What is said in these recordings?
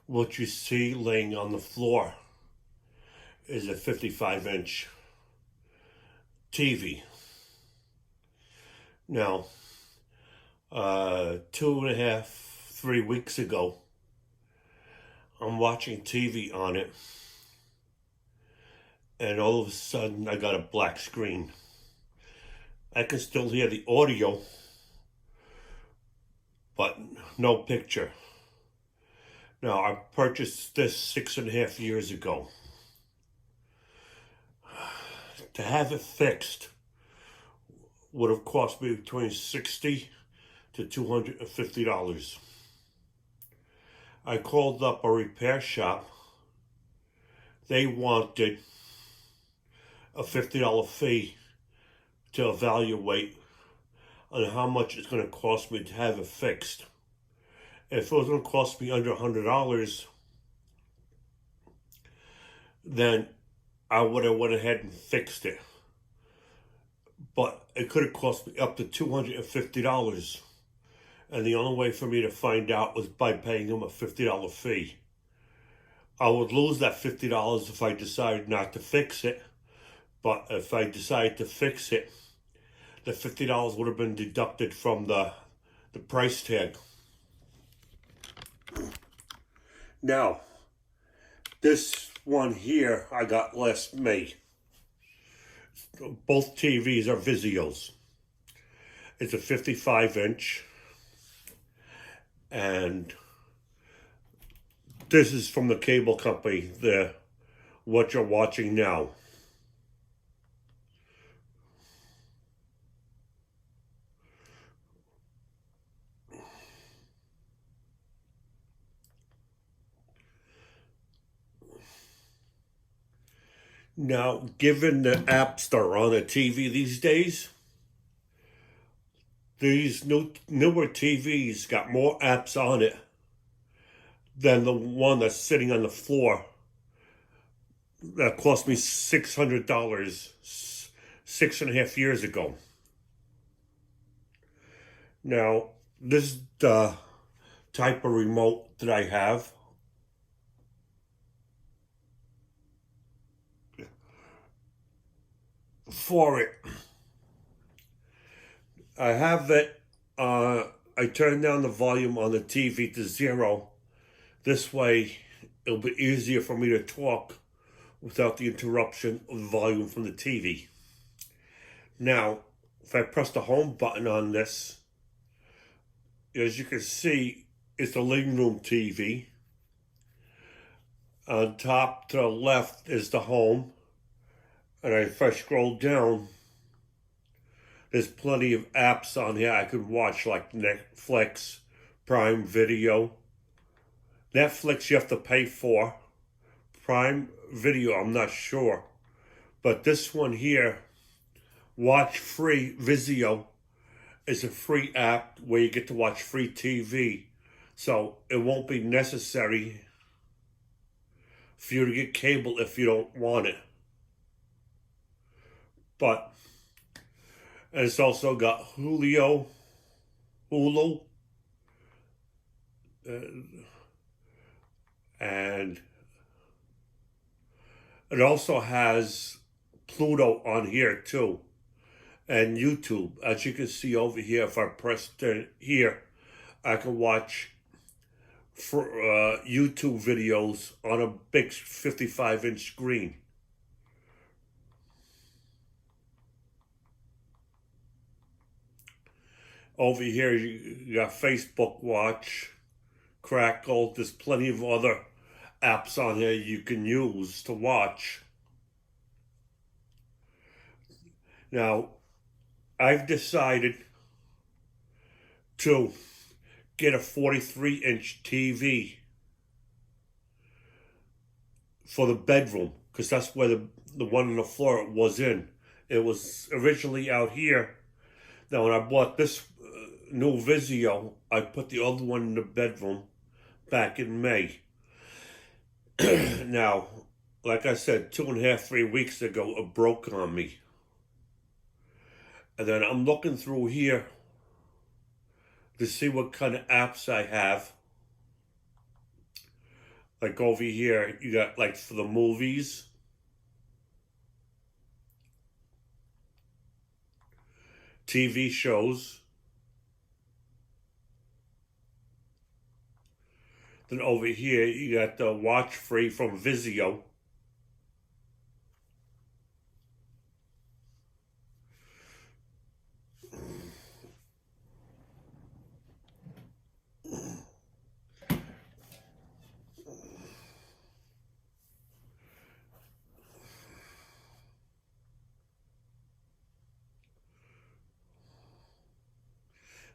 What you see laying on the floor is a 55-inch TV. Now, 2.5, 3 weeks ago, I'm watching TV on it, and all of a sudden I got a black screen. I can still hear the audio, but no picture. Now, I purchased this 6.5 years ago. To have it fixed would have cost me between $60 to $250. I called up a repair shop. They wanted a $50 fee to evaluate on how much it's going to cost me to have it fixed. If it was going to cost me under $100, then I would have went ahead and fixed it. But it could have cost me up to $250. And the only way for me to find out was by paying them a $50 fee. I would lose that $50 if I decided not to fix it. But if I decided to fix it, the $50 would have been deducted from the price tag. Now, this one here I got last May. Both TVs are Vizios. It's a 55-inch. And this is from the cable company, what you're watching now. Now, given the apps that are on the TV these days, these newer TVs got more apps on it than the one that's sitting on the floor that cost me $600 6.5 years ago. Now, this is the type of remote that I have. For it, I have it, I turn down the volume on the TV to 0. This way, it'll be easier for me to talk without the interruption of the volume from the TV. Now, if I press the home button on this, as you can see, it's the living room TV. On top to the left is the home. And if I scroll down, there's plenty of apps on here I could watch, like Netflix, Prime Video. Netflix you have to pay for. Prime Video, I'm not sure. But this one here, Watch Free Vizio, is a free app where you get to watch free TV. So it won't be necessary for you to get cable if you don't want it. But it's also got Hulu, and it also has Pluto on here too, and YouTube. As you can see over here, if I press here, I can watch YouTube videos on a big 55-inch screen. Over here, you got Facebook Watch, Crackle. There's plenty of other apps on here you can use to watch. Now, I've decided to get a 43-inch TV for the bedroom, because that's where the one on the floor was in. It was originally out here. Now, when I bought this new Vizio, I put the other one in the bedroom back in May. Now, like I said, 2.5, 3 weeks ago, it broke on me. And then I'm looking through here to see what kind of apps I have. Like over here, you got like for the movies, TV shows. Then over here, you got the watch free from Vizio.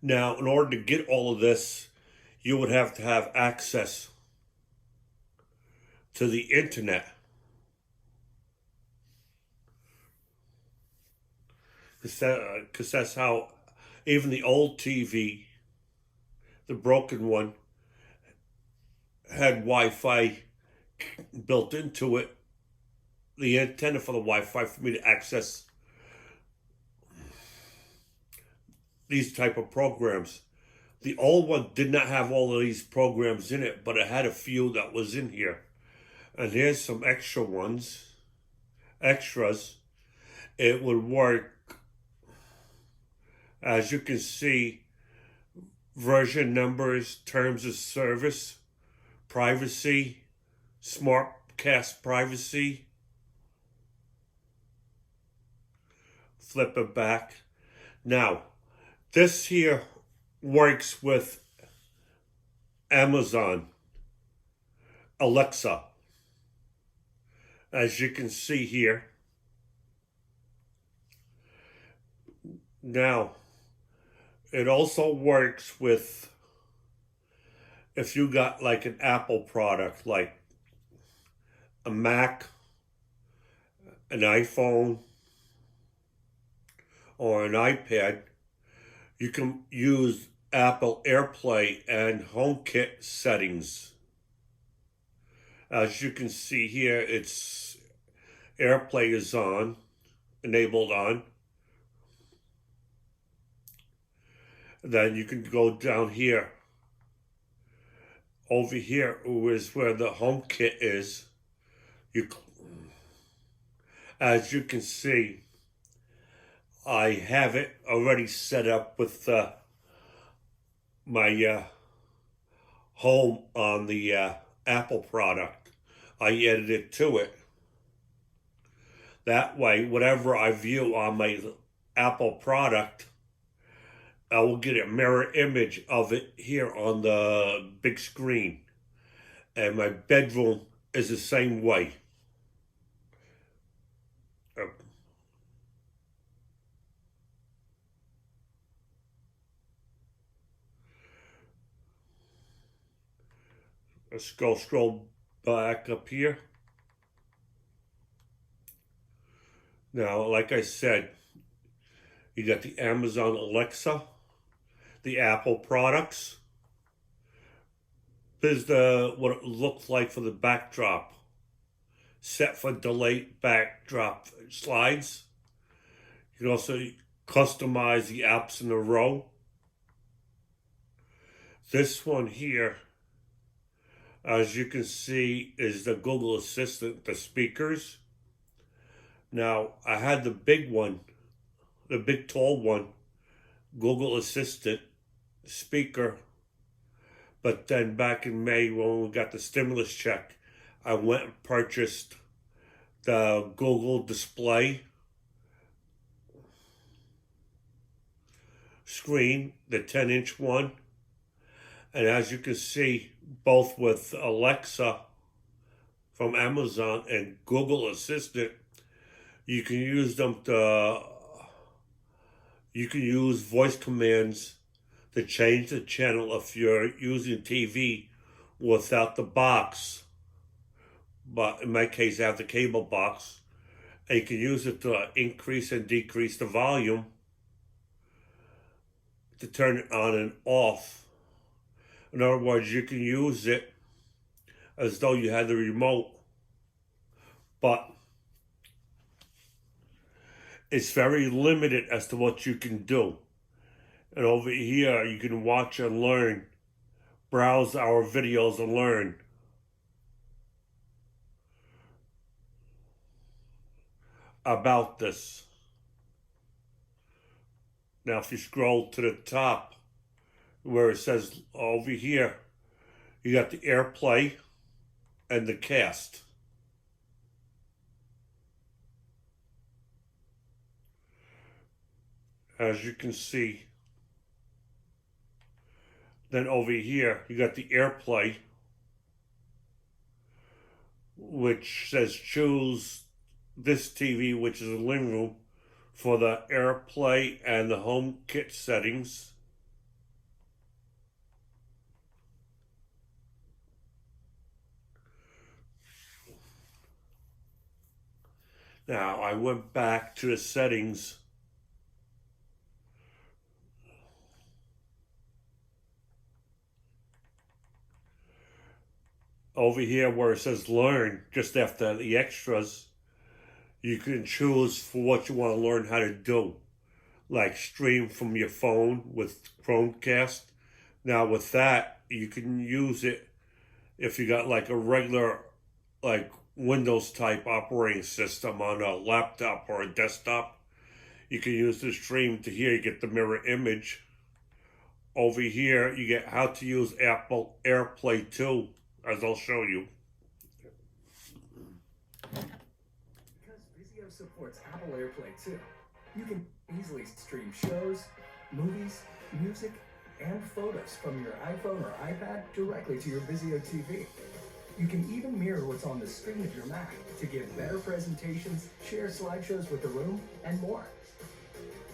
Now, in order to get all of this, you would have to have access to the internet. Because that's how even the old TV, the broken one, had Wi-Fi built into it, the antenna for the Wi-Fi for me to access these type of programs. The old one did not have all of these programs in it, but it had a few that was in here. And here's some extras. It would work, as you can see, version numbers, terms of service, privacy, Smartcast privacy. Flip it back. Now, this here works with Amazon Alexa. As you can see here. Now, it also works with, if you got like an Apple product, like a Mac, an iPhone, or an iPad, you can use Apple AirPlay and HomeKit settings. As you can see here, it's AirPlay is on, enabled on. Then you can go down here. Over here is where the HomeKit is. As you can see, I have it already set up with my home on the Apple product. I added it to it. That way, whatever I view on my Apple product, I will get a mirror image of it here on the big screen. And my bedroom is the same way. Let's go scroll back up here. Now, like I said, you got the Amazon Alexa, the Apple products. This is what it looks like for the backdrop. Set for delayed backdrop slides. You can also customize the apps in a row. This one here, as you can see, is the Google Assistant, the speakers. Now, I had the big one, the big tall one, Google Assistant speaker. But then back in May when we got the stimulus check, I went and purchased the Google Display screen, the 10-inch one. And as you can see, both with Alexa from Amazon and Google Assistant, you can use them you can use voice commands to change the channel if you're using TV without the box. But in my case, I have the cable box. And you can use it to increase and decrease the volume, to turn it on and off. In other words, you can use it as though you had the remote, but it's very limited as to what you can do. And over here, you can watch and learn, browse our videos and learn. about this. Now, if you scroll to the top where it says over here, you got the AirPlay and the cast. As you can see, then over here, you got the AirPlay, which says choose this TV, which is a living room, for the AirPlay and the home kit settings. Now, I went back to the settings. Over here where it says learn, just after the extras, you can choose for what you want to learn how to do. Like stream from your phone with Chromecast. Now with that, you can use it if you got like a regular, like Windows type operating system on a laptop or a desktop. You can use the stream to here, you get the mirror image. Over here, you get how to use Apple AirPlay 2, as I'll show you. Because Vizio supports Apple AirPlay 2, you can easily stream shows, movies, music, and photos from your iPhone or iPad directly to your Vizio TV. You can even mirror what's on the screen of your Mac to give better presentations, share slideshows with the room, and more.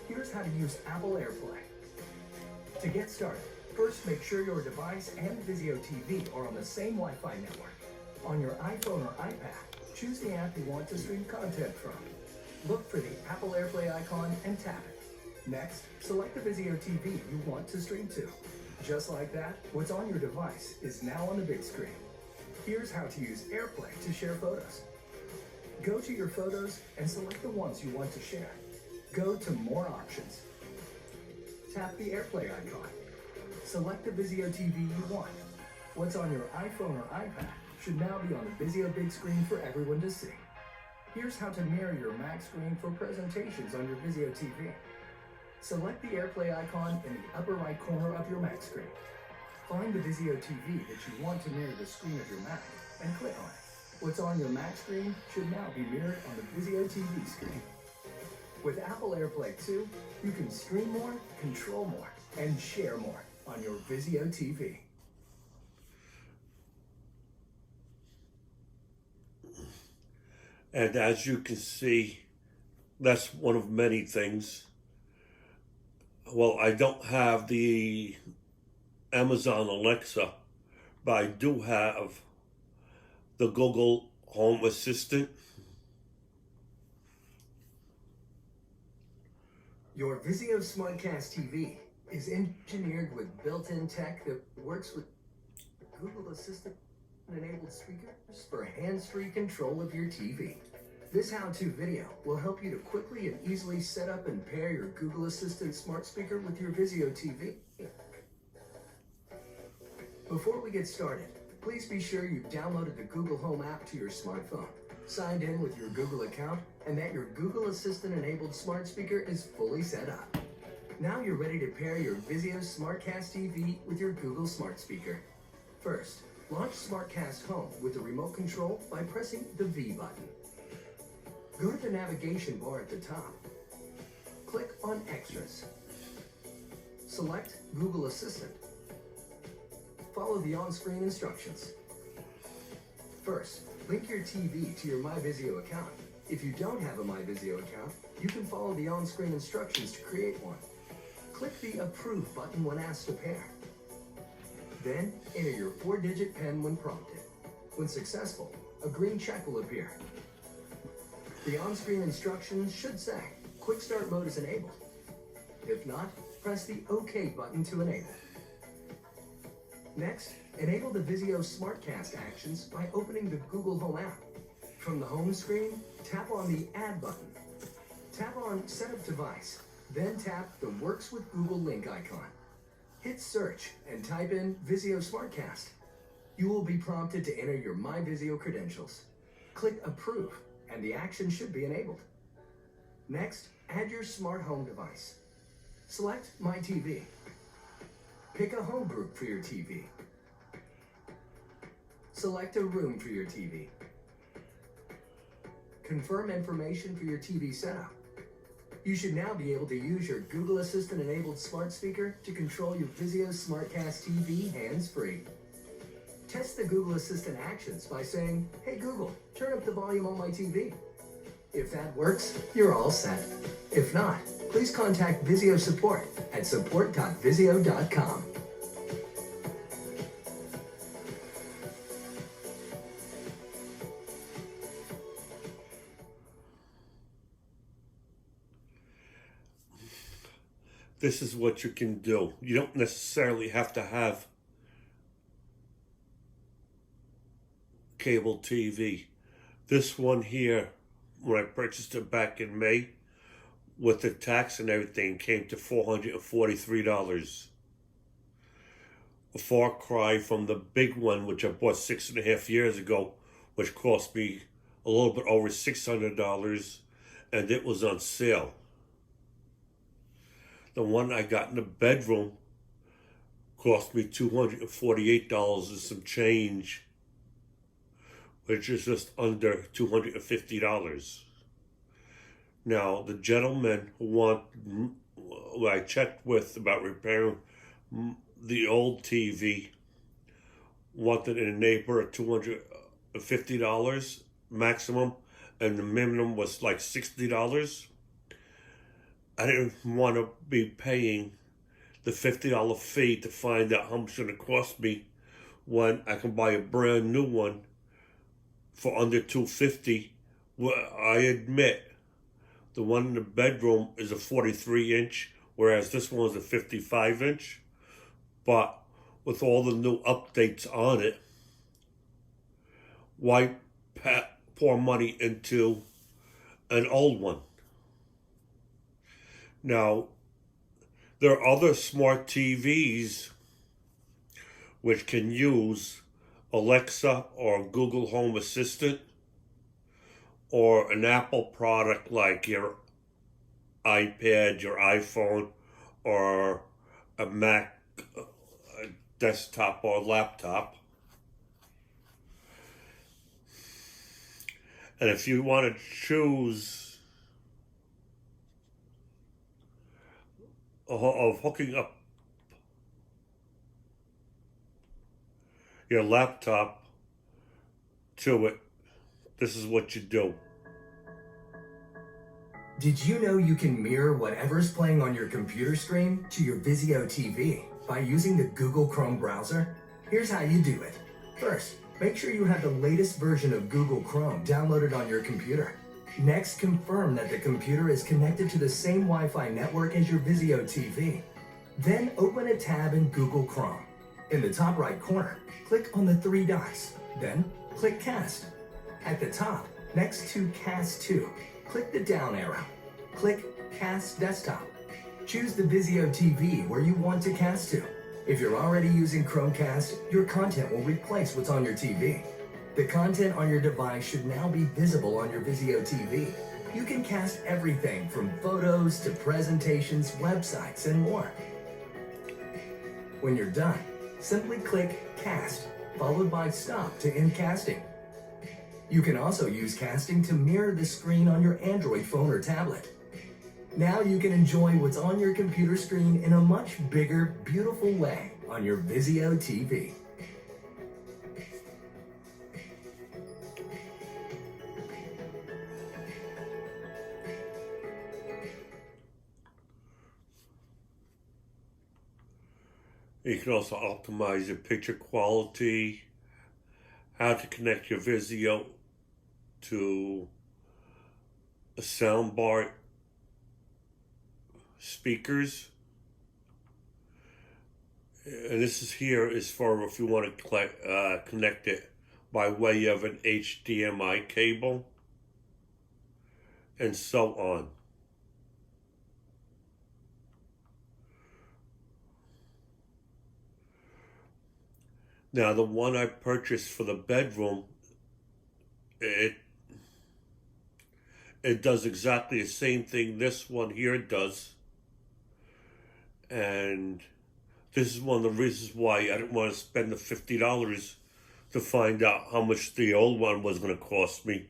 Here's how to use Apple AirPlay. To get started, first make sure your device and Vizio TV are on the same Wi-Fi network. On your iPhone or iPad, choose the app you want to stream content from. Look for the Apple AirPlay icon and tap it. Next, select the Vizio TV you want to stream to. Just like that, what's on your device is now on the big screen. Here's how to use AirPlay to share photos. Go to your photos and select the ones you want to share. Go to More Options. Tap the AirPlay icon. Select the Vizio TV you want. What's on your iPhone or iPad should now be on the Vizio big screen for everyone to see. Here's how to mirror your Mac screen for presentations on your Vizio TV. Select the AirPlay icon in the upper right corner of your Mac screen. Find the Vizio TV that you want to mirror the screen of your Mac and click on it. What's on your Mac screen should now be mirrored on the Vizio TV screen. With Apple AirPlay 2, you can stream more, control more, and share more on your Vizio TV. And as you can see, that's one of many things. Well, I don't have the Amazon Alexa, but I do have the Google Home Assistant. Your Vizio SmartCast TV is engineered with built-in tech that works with Google Assistant enabled speakers for hands-free control of your TV. This how-to video will help you to quickly and easily set up and pair your Google Assistant smart speaker with your Vizio TV. Before we get started, please be sure you've downloaded the Google Home app to your smartphone, signed in with your Google account, and that your Google Assistant enabled smart speaker is fully set up. Now you're ready to pair your Vizio SmartCast TV with your Google Smart Speaker. First, launch SmartCast Home with the remote control by pressing the V button. Go to the navigation bar at the top. Click on Extras. Select Google Assistant. Follow the on-screen instructions. First, link your TV to your MyVizio account. If you don't have a MyVizio account, you can follow the on-screen instructions to create one. Click the Approve button when asked to pair. Then, enter your 4-digit PIN when prompted. When successful, a green check will appear. The on-screen instructions should say, Quick Start Mode is enabled. If not, press the OK button to enable. Next, enable the Vizio SmartCast actions by opening the Google Home app. From the home screen, tap on the Add button. Tap on Setup Device, then tap the Works with Google link icon. Hit Search and type in Vizio SmartCast. You will be prompted to enter your MyVizio credentials. Click Approve, and the action should be enabled. Next, add your smart home device. Select My TV. Pick a home group for your TV. Select a room for your TV. Confirm information for your TV setup. You should now be able to use your Google Assistant enabled smart speaker to control your Vizio SmartCast TV hands-free. Test the Google Assistant actions by saying, "Hey Google, turn up the volume on my TV." If that works, you're all set. If not, please contact Vizio support at support.vizio.com. This is what you can do. You don't necessarily have to have cable TV. This one here, when I purchased it back in May, with the tax and everything, came to $443. A far cry from the big one, which I bought 6.5 years ago, which cost me a little bit over $600, and it was on sale. The one I got in the bedroom cost me $248 and some change, which is just under $250. Now, the gentleman who I checked with about repairing the old TV wanted in a neighborhood $250 maximum, and the minimum was like $60. I didn't want to be paying the $50 fee to find out how much it's going to cost me when I can buy a brand new one for under $250. Well, I admit the one in the bedroom is a 43-inch, whereas this one is a 55-inch. But with all the new updates on it, why pour money into an old one? Now, there are other smart TVs which can use Alexa or Google Home Assistant or an Apple product like your iPad, your iPhone, or a Mac desktop or laptop. And if you want to choose of hooking up your laptop to it, this is what you do. Did you know you can mirror whatever's playing on your computer screen to your Vizio TV by using the Google Chrome browser? Here's how you do it. First, make sure you have the latest version of Google Chrome downloaded on your computer. Next, confirm that the computer is connected to the same Wi-Fi network as your Vizio TV. Then open a tab in Google Chrome. In the top right corner, click on the 3 dots. Then click Cast. At the top, next to Cast to, click the down arrow. Click Cast Desktop. Choose the Vizio TV where you want to cast to. If you're already using Chromecast, your content will replace what's on your TV. The content on your device should now be visible on your Vizio TV. You can cast everything from photos to presentations, websites, and more. When you're done, simply click Cast, followed by Stop to end casting. You can also use casting to mirror the screen on your Android phone or tablet. Now you can enjoy what's on your computer screen in a much bigger, beautiful way on your Vizio TV. You can also optimize your picture quality, how to connect your Vizio to a soundbar speakers. And this is for if you want to connect it by way of an HDMI cable, and so on. Now, the one I purchased for the bedroom, it it does exactly the same thing this one here does. And this is one of the reasons why I didn't want to spend the $50 to find out how much the old one was going to cost me.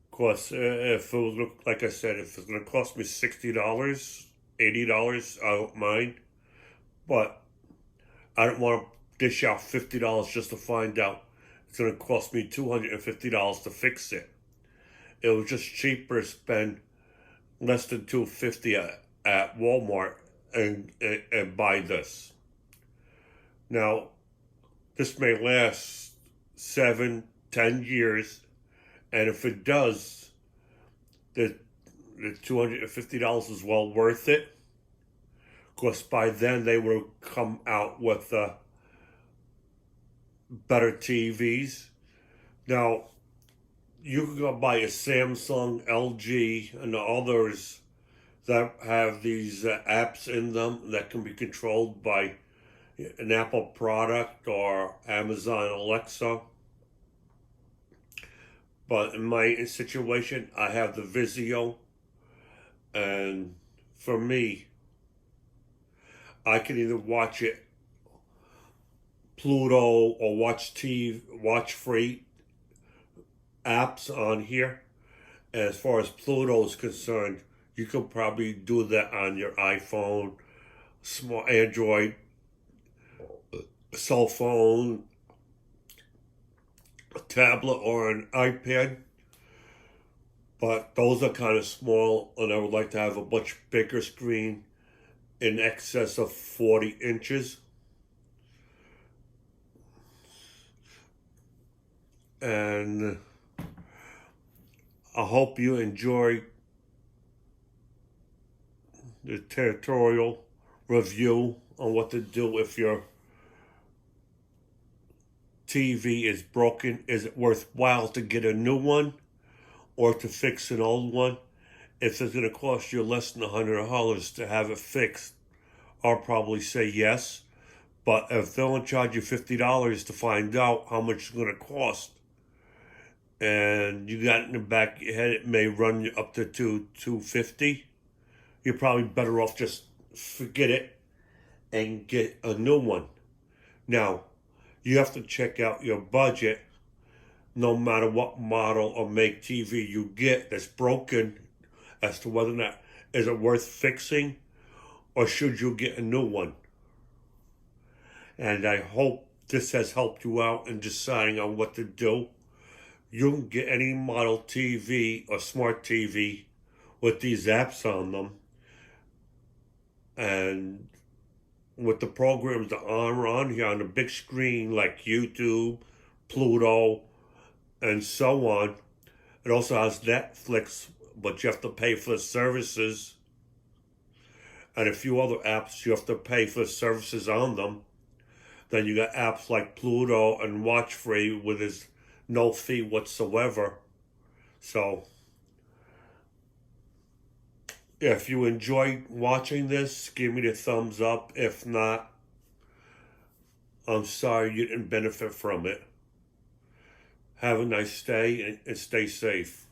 Of course, if it was, like I said, if it's going to cost me $60, $80, I don't mind. But I don't want to dish out $50 just to find out it's going to cost me $250 to fix it. It was just cheaper to spend less than $250 at Walmart and buy this. Now, this may last 7, 10 years, and if it does, the $250 is well worth it. Of course, by then they will come out with better TVs. Now, you can go buy a Samsung, LG, and others that have these apps in them that can be controlled by an Apple product or Amazon Alexa. But in my situation, I have the Vizio, and for me, I can either watch it Pluto or watch free apps on here. As far as Pluto is concerned, you could probably do that on your iPhone, small Android, cell phone, a tablet, or an iPad. But those are kind of small, and I would like to have a much bigger screen in excess of 40 inches. And I hope you enjoy the tutorial review on what to do if your TV is broken. Is it worthwhile to get a new one or to fix an old one? If it's going to cost you less than $100 to have it fixed, I'll probably say yes. But if they'll only charge you $50 to find out how much it's going to cost, and you got it in the back of your head, it may run you up to $250. You're probably better off just forget it and get a new one. Now, you have to check out your budget. No matter what model or make TV you get that's broken, as to whether or not is it worth fixing or should you get a new one. And I hope this has helped you out in deciding on what to do. You can get any model TV or smart TV with these apps on them. And with the programs that are on here on the big screen, like YouTube, Pluto, and so on. It also has Netflix, but you have to pay for the services. And a few other apps, you have to pay for the services on them. Then you got apps like Pluto and Watch Free, with its no fee whatsoever. So, if you enjoyed watching this, give me the thumbs up. If not, I'm sorry you didn't benefit from it. Have a nice day and stay safe.